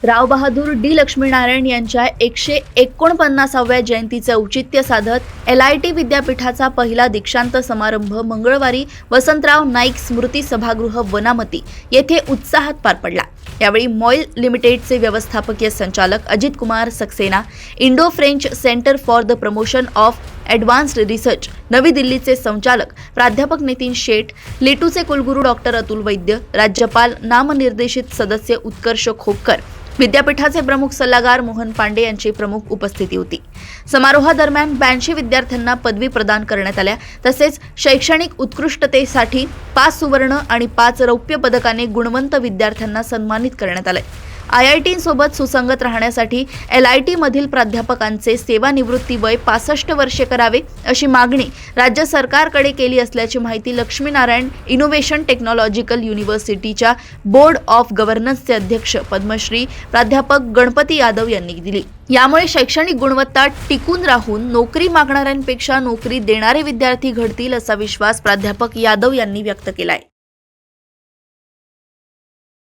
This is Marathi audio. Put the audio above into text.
राव बहादूर डी लक्ष्मीनारायण यांच्या 149व्या जयंतीचे औचित्य साधत LIT विद्यापीठाचा पहिला दीक्षांत समारंभ मंगळवारी वसंतराव नाईक स्मृती सभागृह वनामती येथे उत्साहात पार पडला। यावेळी मॉइल लिमिटेडचे व्यवस्थापकीय संचालक Ajit Kumar Saxena, Indo French centre for the promotion of advanced research नवी दिल्लीचे संचालक प्राध्यापक नितीन शेठ, लेटूचे कुलगुरू डॉक्टर अतुल वैद्य, राज्यपाल नामनिर्देशित सदस्य उत्कर्ष खोपकर, विद्यापीठाचे प्रमुख सल्लागार मोहन पांडे यांची प्रमुख उपस्थिती होती। समारोहादरम्यान 82 विद्यार्थ्यांना पदवी प्रदान करण्यात आल्या। तसेच शैक्षणिक उत्कृष्टतेसाठी 5 सुवर्ण आणि 5 रौप्य पदकाने गुणवंत विद्यार्थ्यांना सन्मानित करण्यात आले। IIT सोबत सुसंगत राहण्यासाठी LIT मधील प्राध्यापकांचे सेवानिवृत्ती वय 65 वर्षे करावे अशी मागणी राज्य सरकारकडे केली असल्याची माहिती लक्ष्मीनारायण इनोव्हेशन टेक्नॉलॉजिकल युनिव्हर्सिटीच्या बोर्ड ऑफ गव्हर्नन्सचे अध्यक्ष पद्मश्री प्राध्यापक गणपती यादव यांनी दिली। यामुळे शैक्षणिक गुणवत्ता टिकून राहून नोकरी मागणाऱ्यांपेक्षा नोकरी देणारे विद्यार्थी घडतील असा विश्वास प्राध्यापक यादव यांनी व्यक्त केलाय।